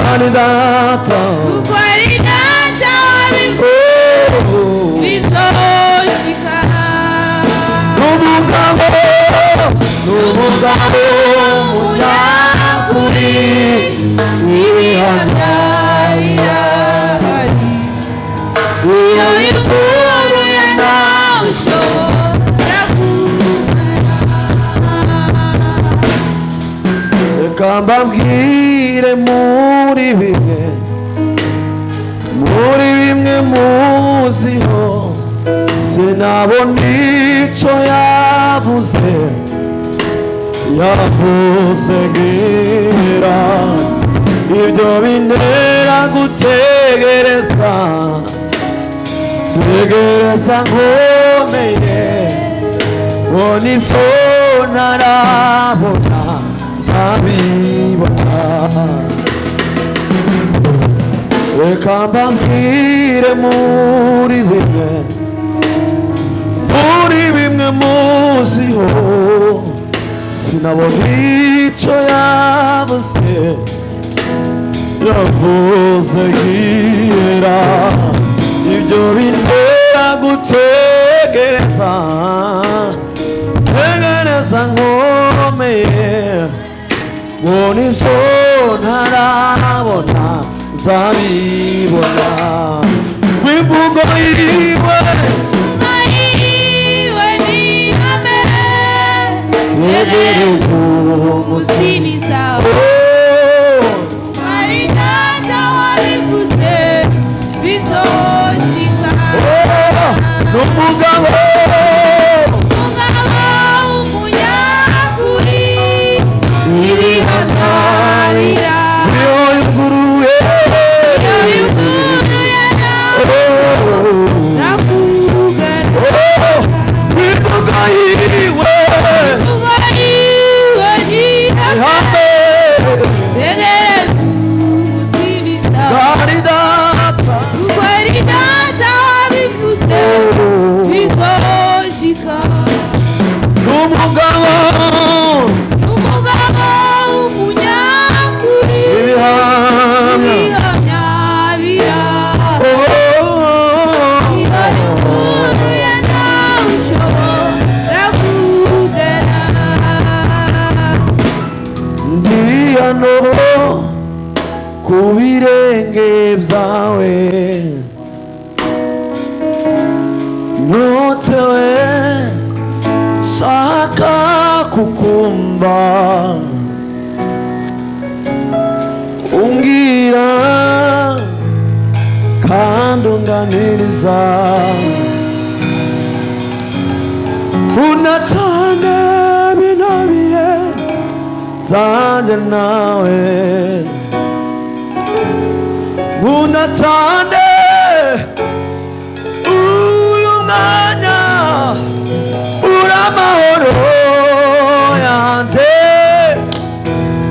kandi data bizoshika n'umugabo munyakuri ibihamya birahari iyo inkuru ya nawe ushobora kumenya. Reka mbabwire muri bimwe muziho sinabona icyo yavuze ngira ibyo bintera gutegereza nkomeye ngo nibyo ntarabona nzabibona. Reka mbabwire muri bimwe muziho sinabona icyo yavuze ngira ibyo bintera gutegereza nkomeye ngo nibyo ntarabona nzabibona. Wimvugo yiwe yegereza umusiniza ari data wabivuze bizoshika n'umugabo umunyakuri ibihamya ku birenge byawe nyotewe shaka kukumva umbwira kandi unganiriza unatane bino bihe byanjye nawe unatane uyu mwanya uramahoro yanjye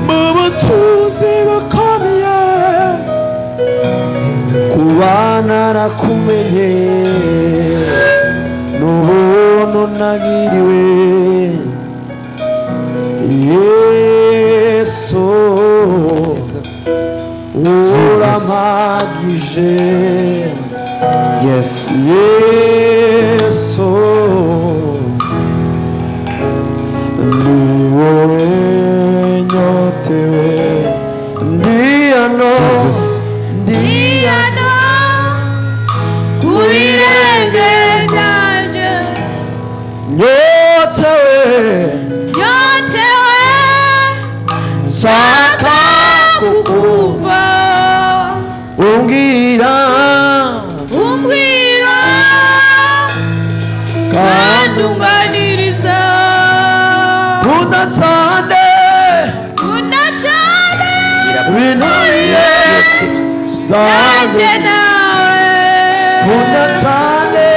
mu butunzi bukomeye kuba narakumenye n'ubuntu nagiriwe Yesu uramagije Yes Yesu ni wowe nyotewe ndiyano ku birenge byanjye nyotewe shaka kukumva umbwira kandi unganiriza unatane bino nanjye nawe unatane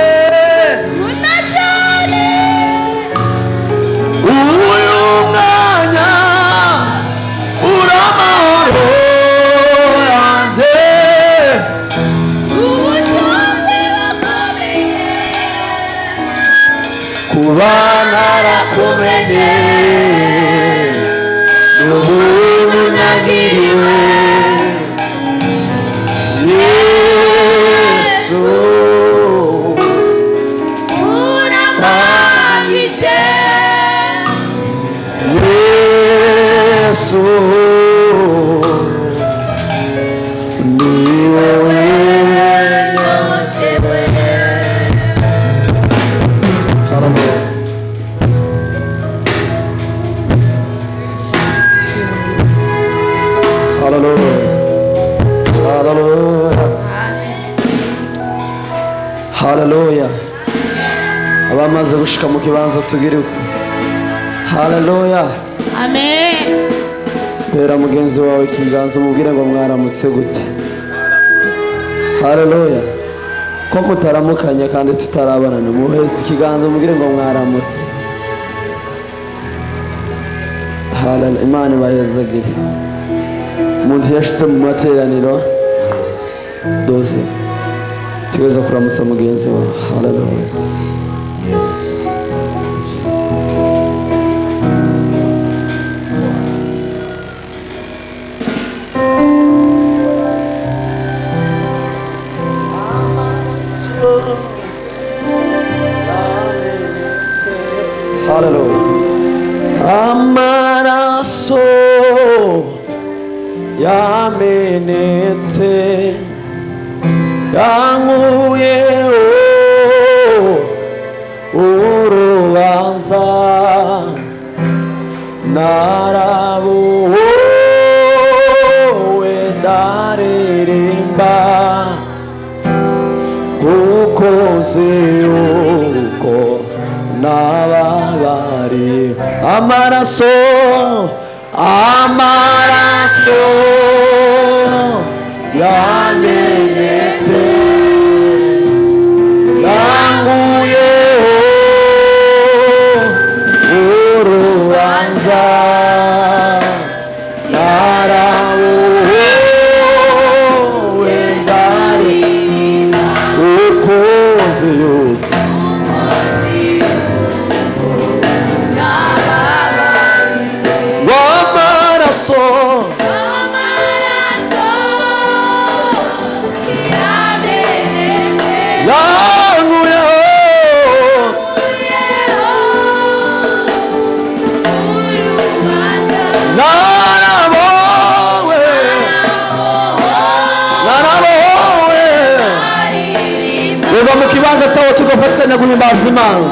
uyu mwanya uramahoro yanjye kuba narakumenye n'ubuntu nagiriwe abamaze gushika mu kibanza tugire uko. Haleluya. Amen. Pera mugenzi wawe ikiganza umubwire ngo mwaramutse gute. Haleluya. Ko mutaramukanya kandi tutarabana muheze ikiganza umubwire ngo mwaramutse. Haleluya. Imana bayezagire. Umuntu yashitse mu materaniro doze tugeza kuramutsa mugenzi wawe. Haleluya. Hallelujah. Amaraso yamenetse yankuyeho urubanza narabohowe ndaririmba kuko nzi yuko nababari amaraso yamenetse yankuyeho urubanza narabohowe ndaririmba kuko nzi yuko Uva mu kibanza cyawo tugafatikanya guhimbaza Imana.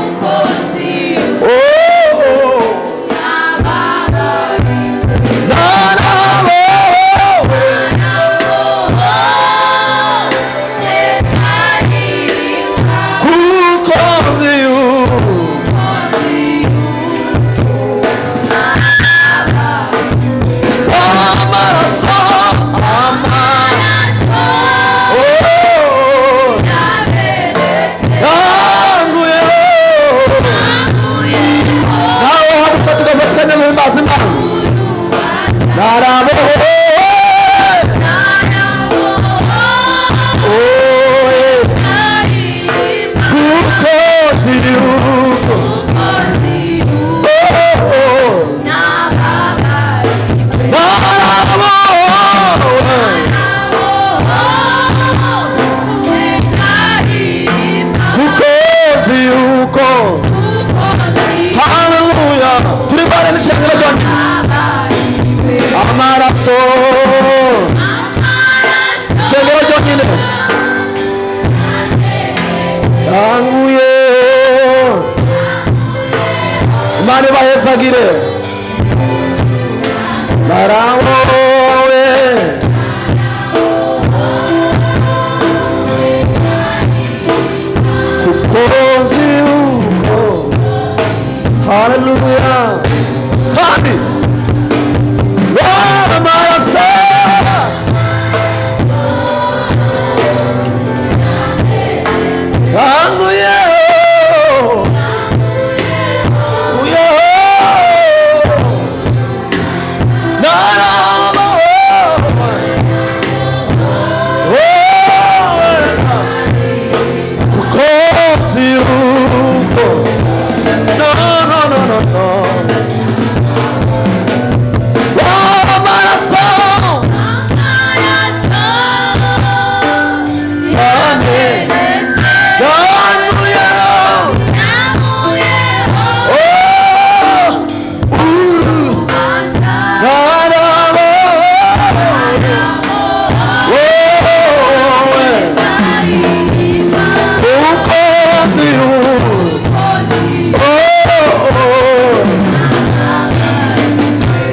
Imana bahezagire barawowe kuko nzi yuko. Haleluya. Hadi wamaraso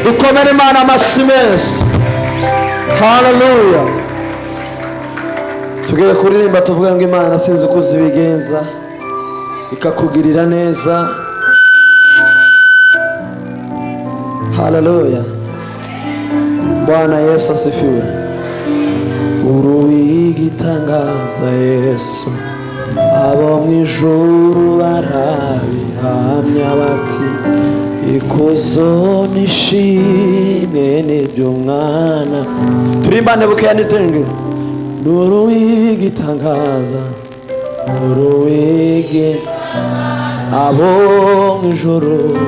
dukomere Imana amashyi menshi. Haleluya. Tugiye kuririmba tuvuga ngo Imana sinzi uko zibigenza ikakugirira neza. Haleluya. Bwana Yesu asifiwe. Uruwigitangaza Yesu, abo mwijuru barabihamya bati ikuzo nishimwe n'ibyo mwana. Turimbane bukeya nitenge. Uruwigitangaza, uruwigi abo mwijuru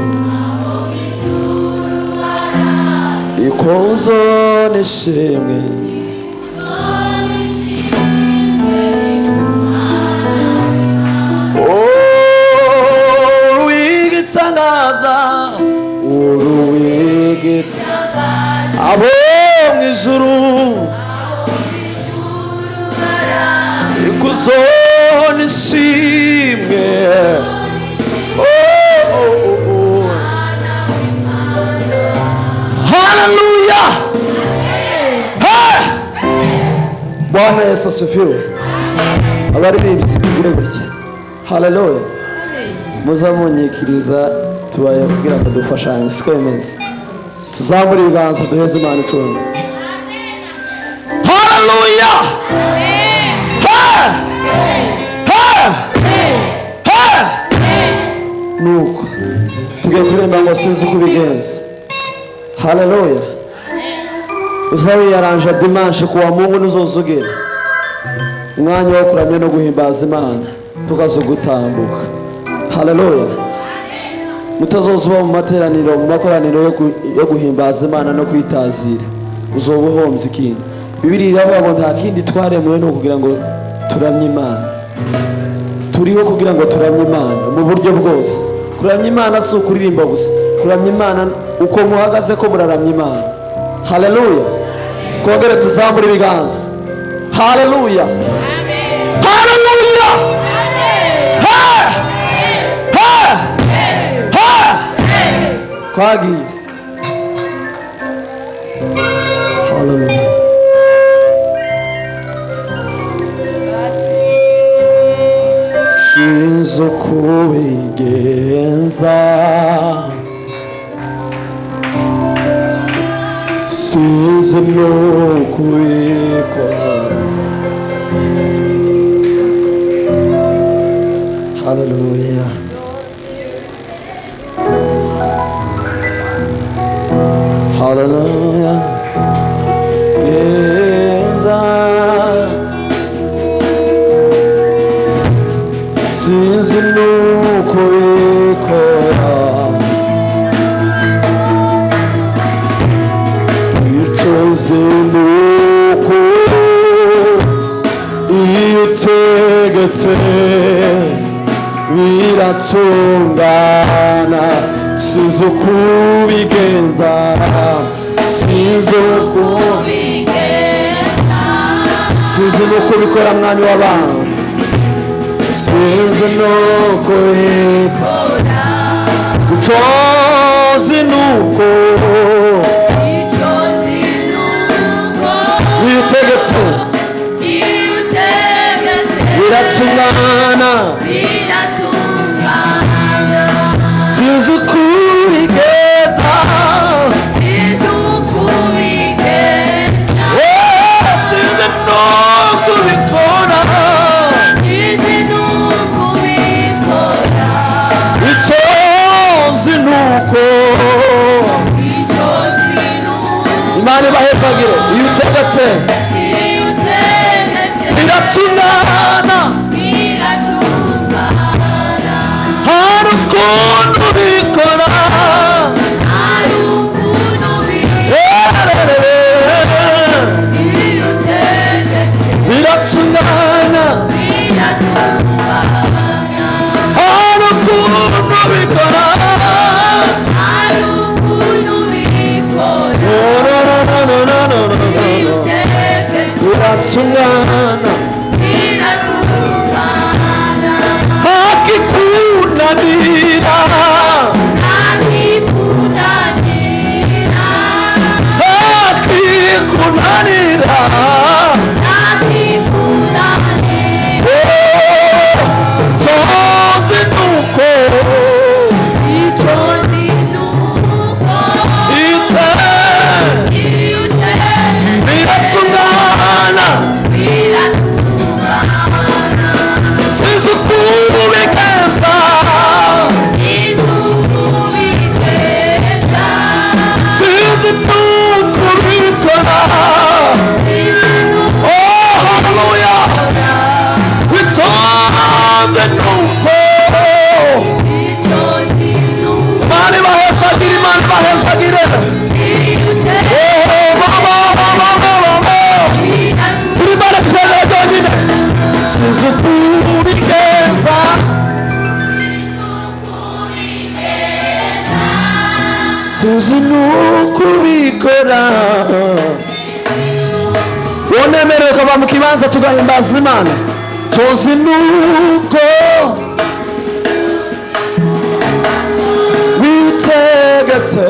ikuzo nishimwe. Abo mwijuru ikuzo nishimwe. Haleluya. Bwana Yesu asifiwe. Abaririmbyi tugire gutya. Haleluya. Muzamunyikiriza tubaye kugira ngo dufashanye siko bimeze. Tuzamura ibiganza duheze Imana icumi. Haleluya. Nuko tugiye kuririmba ngo sinzi uko ubigenza. Haleluya. Uzawiyaranja dimanche kuwa Mungu nuzozugira umwanya wo kuramya no guhimbaza Imana tukazogutambuka. Haleluya. Mutazozuba mu materaniro mu makoraniro yo guhimbaza Imana no kwitazira, uzobuhombye ikindi. Bibiliya iravuga ngo nta kindi twaremewe no kugira ngo turamye Imana. Turiho kugira ngo turamye Imana mu buryo bwose. Kuramya Imana si ukuririmba gusa. Kuramya Imana uko muhagaze ko muraramya Imana. Haleluya. Kongere tuzamure ibiganza. Haleluya. Haleluya. Kwagiye. Haleluya. Sinzi uko ubigenza, sinzi n'uko ubikora. Haleluya. Hallelujah. Genza sinzi nuko ikora, icoze nuko iyo utegetse biratungana. Sinzi uko ubigenza, sinzi uko ubigenza, sinzi nuko ubikora mwami w'abantu, sinzi nuko ubikora. Icozi nuko iyo utegetse biratungana. Sinzi uko ubigenza, sinzi uko ubigenza, sinzi nuko ubikora, sinzi nuko ubikora. Icozi nuko Imana ibahezagire. Iyo utegetse biratungana. Hari ukuntu ubikora, biratungana. Hari ukuntu ubikora, biratungana. Hakikunanira, hakikunanira, uzi nukubikora. Wonemerewe ukava mu kibanza tugahimbaza Imana. Tuzi nuko witegetse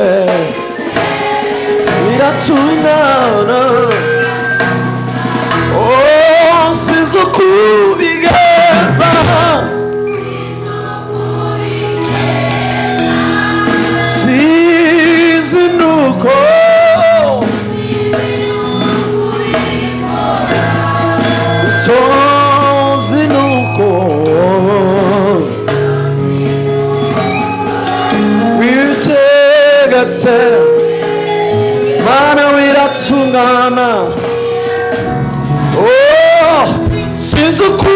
biratungana. Oh, sinzi uko ubigenza, sinzi nuko icozi nuko witegetse Mana biratungana. Oh, sinzi uko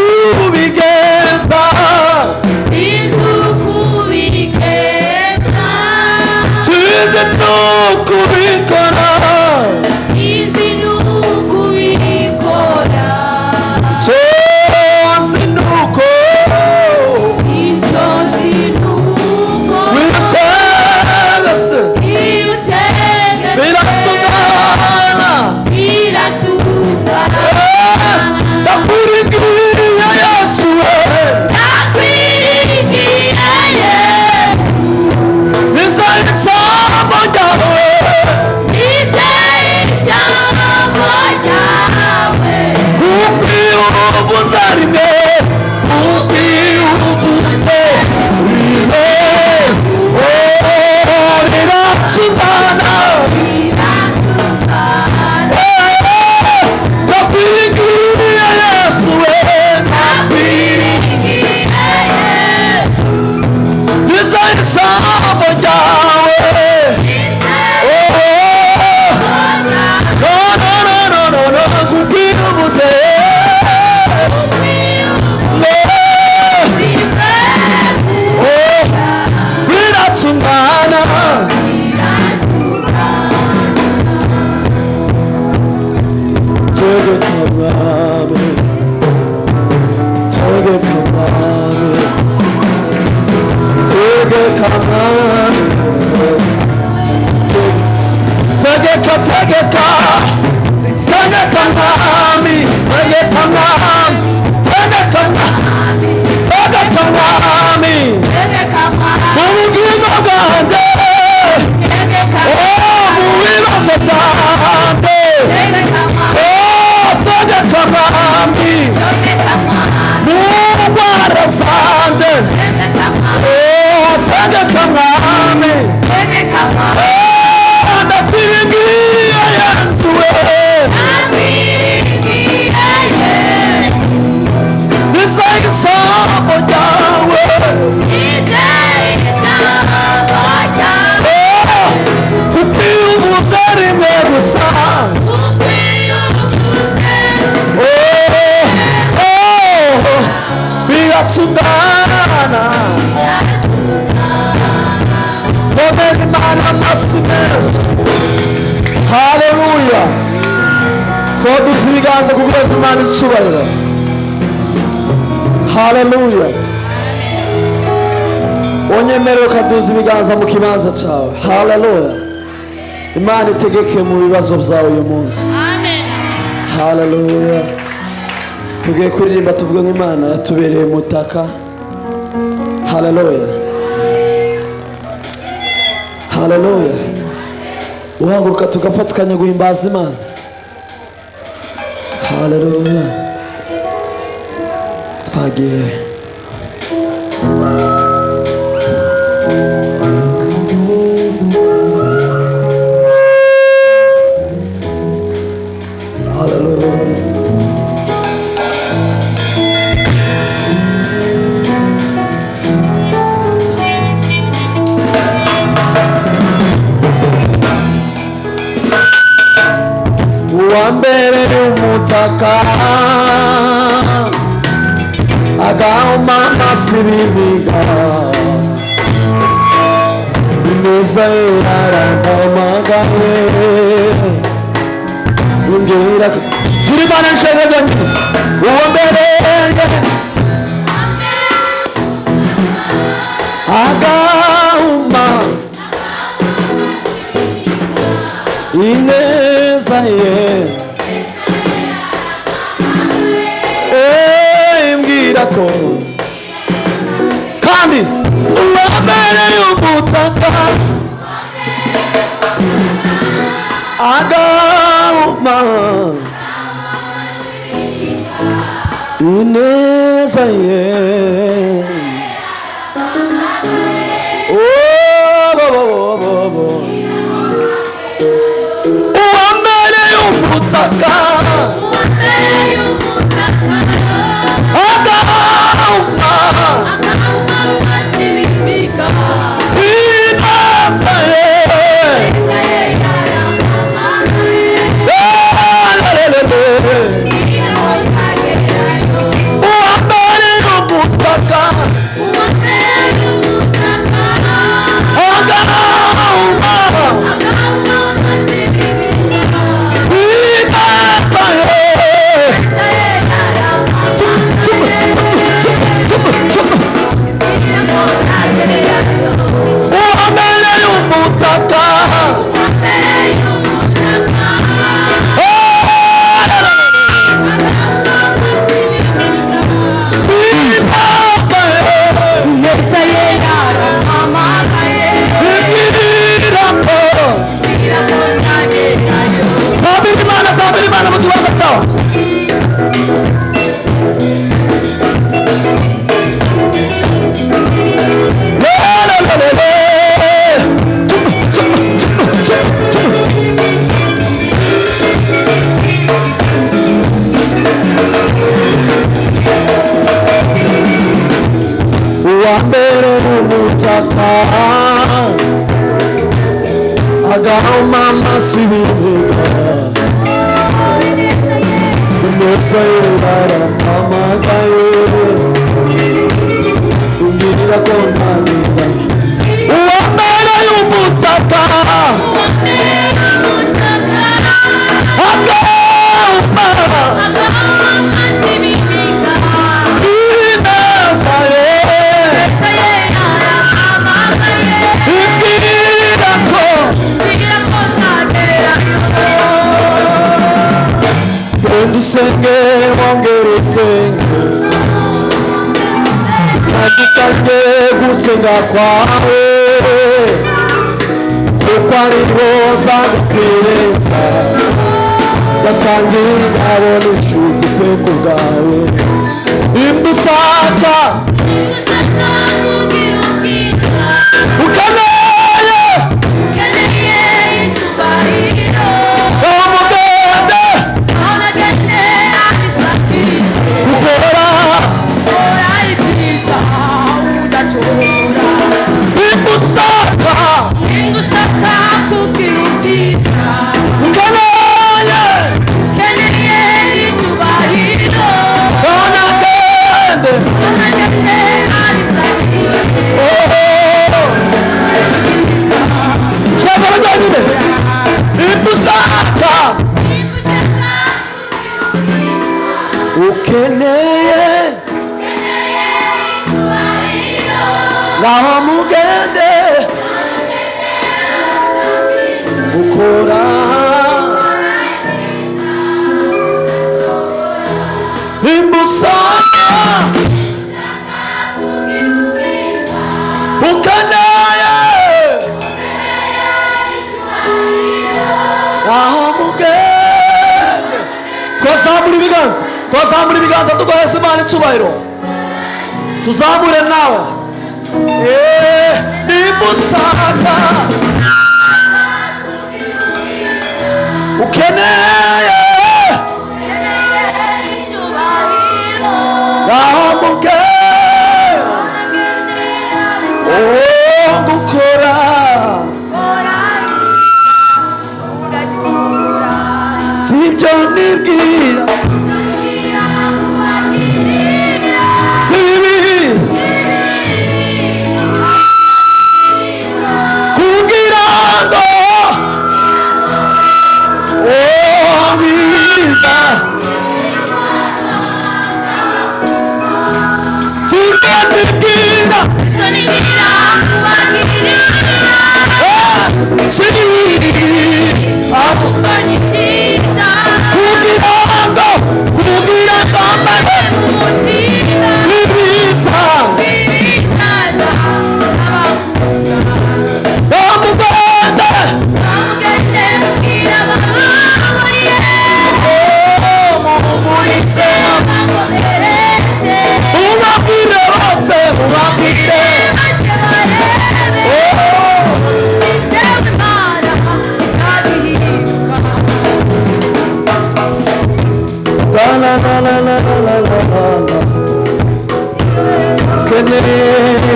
ubigenza, sinzi uko ubigenza, sinzi nuko ubikora, sinzi nuko ubikora, sinzi nuko witegetse biratungana. Ndakwiringiye Yesu we, nizeye ijambo ryawe, kuko iyo uvuze rimwe, kuko iyo uvuze rimwe, oh, biratungana. Ndakwiringiye Yesu we, nizeye ijambo ryawe. Hallelujah. Koduza ibiganza kuguheza Imana icyubahiro. Hallelujah. Onyemerera ukaduza ibiganza mu kibanza cyawe. Hallelujah. Imana itegeke mu bibazo byawe uyu munsi. Amen. Hallelujah. Tugiye kuririmba tuvuga ngo Imana yatubereye mutaka. Hallelujah. Hallelujah. Uhaguruka tugafatikanya guhimbaza Imana. Hallelujah. Twagiye. Wambere umutaka agauma masibimiga ineza yarandamagaye ungira turi bana nshegeze uwambere agauma ye imbwira ko kandi uwambereye umutaka agahuma ineza ye uwambereye umutaka agahuma ineza ye agahuma masibika ineza ye arampamagaye imbwira ko nzanira uwambereye umutaka agahuma ineza ye imbwira ko dusenge wongere usenge tandukanye gusenga kwawe kuko ariho zagukwirenza gatangira ndabona ishuzi kwe ku bwawe imbusaka ukeneye ukeneye ngaho mugende ukora imbusaka ukeneye ngaho mugende twazamura ibiganza tugoheza Imana icyubahiro tuzamure nawe imbusaka ukeneye ngaho mugende gukora sibyo nibwira sibi kugira ngo mbiza sibyo nibwira sibi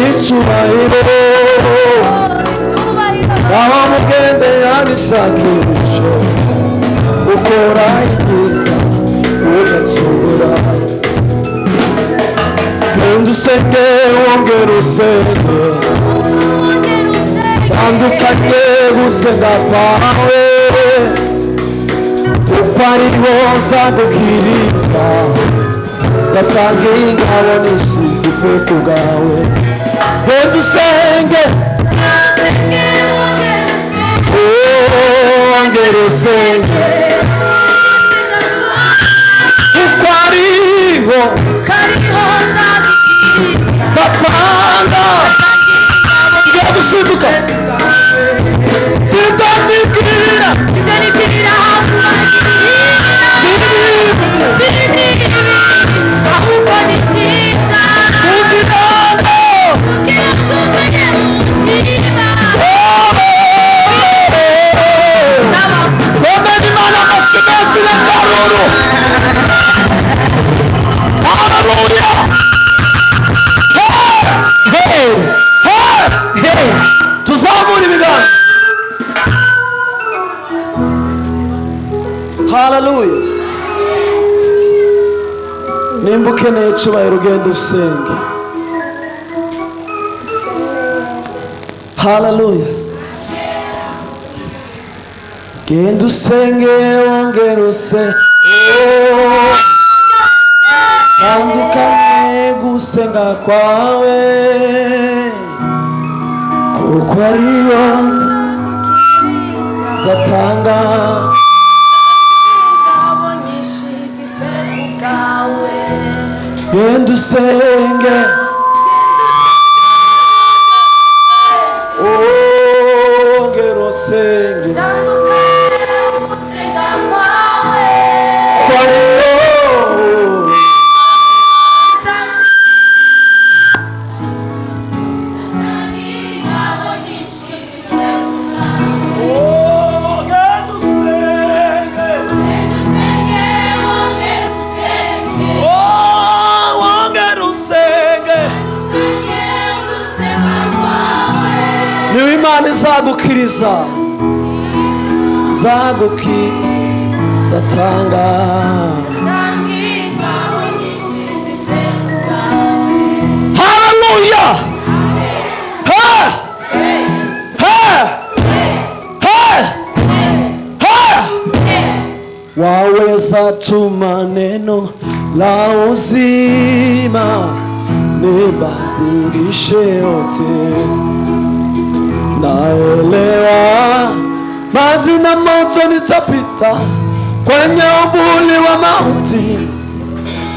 icyubahiro aho mugende yabishakisha ukora ibyiza ugacungura genda usenge wongera usenge tandukanye gusenga kwawe uko ariho nzagukiriza gatange ingabo n'isizifu ku bwawe genda usenge wongera usenge uko ariho gatanga ngiye gusimbuka sindanibwira ahubwo ni byiza komeni imana amashimesi na karuru haleluya tuzamura ibiganza haleluya nimba ukeneye icyubahiro ugenda usenge haleluya genda usenge wongera usenge tandukanye gusenga kwawe kuko ariyo zatanga genda usenge wongera usenge niwe imana izagukiriza zatanga haleluya waweza tuma neno la uzima nibadilishe yote. Naelewa maji na moto nitapita kwenye uvuli wa mauti,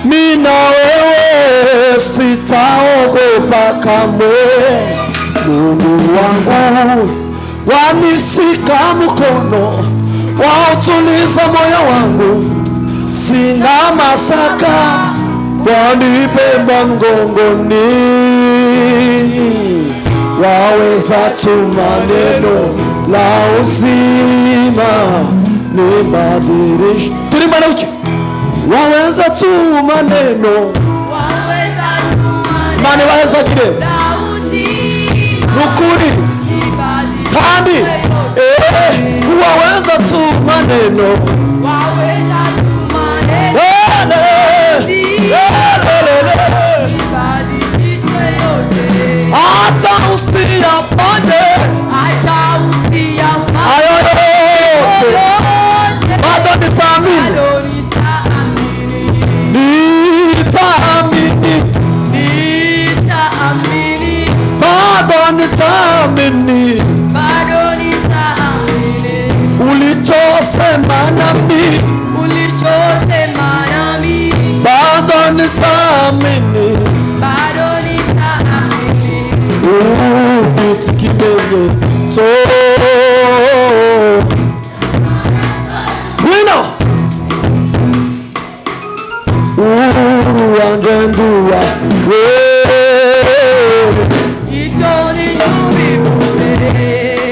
mimi na wewe sitaogopa kamwe. Mungu wangu wanishika mkono, wautuliza moyo wangu, sina masaka, wanibeba mgongoni. Waweza tuma neno la uzima nibadilishe. Tulimba uki. Waweza tuma neno. Mani waweza kile. Nukuri. Kandi. Waweza tuma neno. Hata usiyafanye hayo yote, bado nitaamini, bado nitaamini ulichosema nami, bado nitaamini kimenye so wino wangendua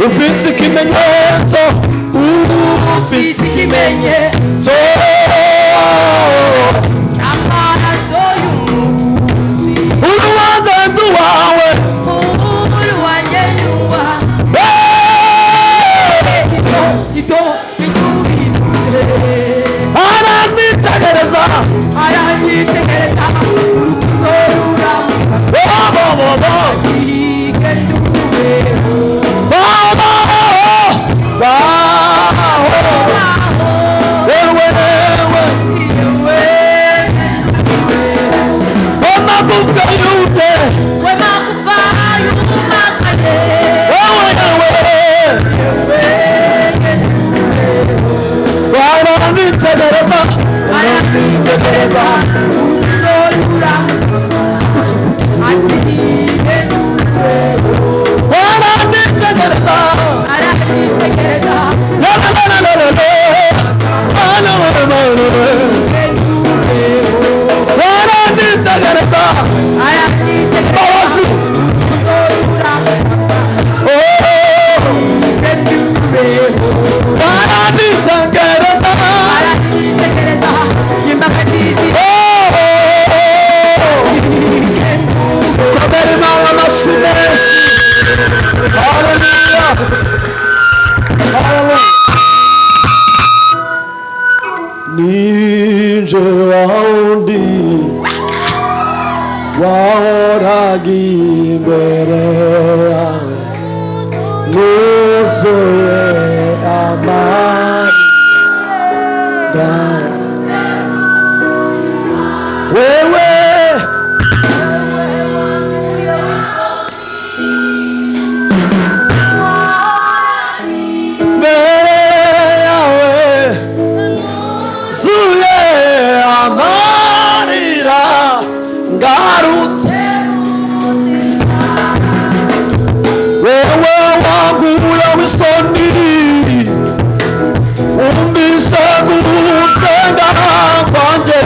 ufite ikimenyetso, ufite ikimenyetso uruwangendua yawe nuzuye amani ngara wewe wewe wangu ya msoni umbishe gusenga kwanje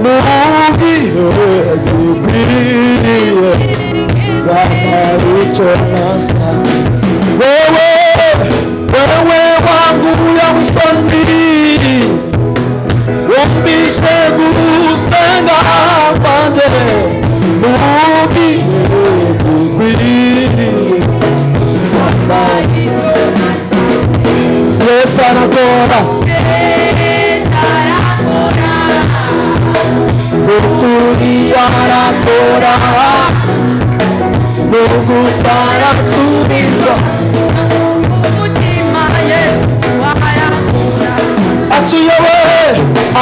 mugiye Yesu anakora ukuri arakora Mungu parasubirwa umutima ye warakura atuyowe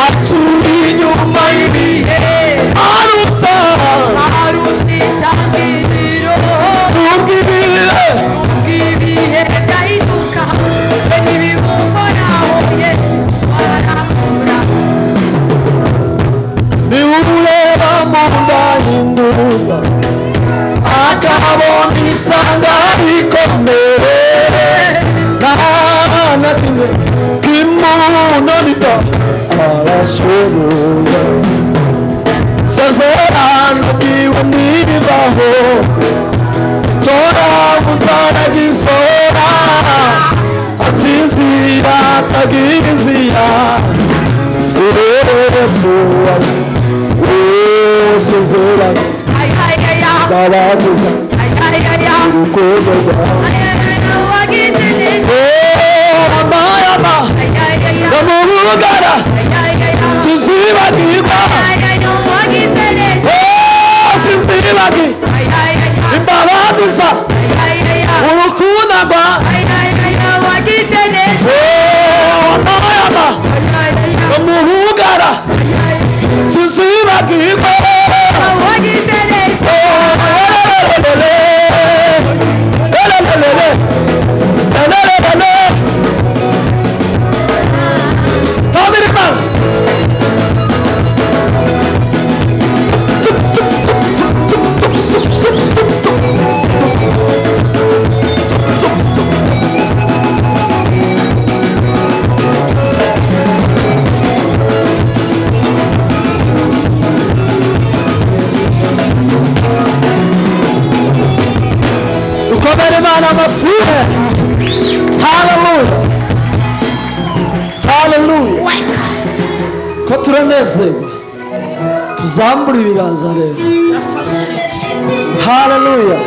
aturi inyuma y'ibihe aruta itangiriro ubw'ibihe byahinduka n'ibibumbonaho ye warakura niwureba mu nda y'indumba akabona isanga rikomeye nta kimwe kimunanira arashoboye sezerano ryiwe ntiribaho tora muzaragisora ati inzira atagira inzira Yesu sezerano babaziza urukundo rwawe amayama bamubugara sizibagirwa sizibagi imbabaziza urukundo rwawe amayama bamubugara sizibagirwa Hallelujah. Ko turanezerwa tuzambura ibiganza rero. Hallelujah.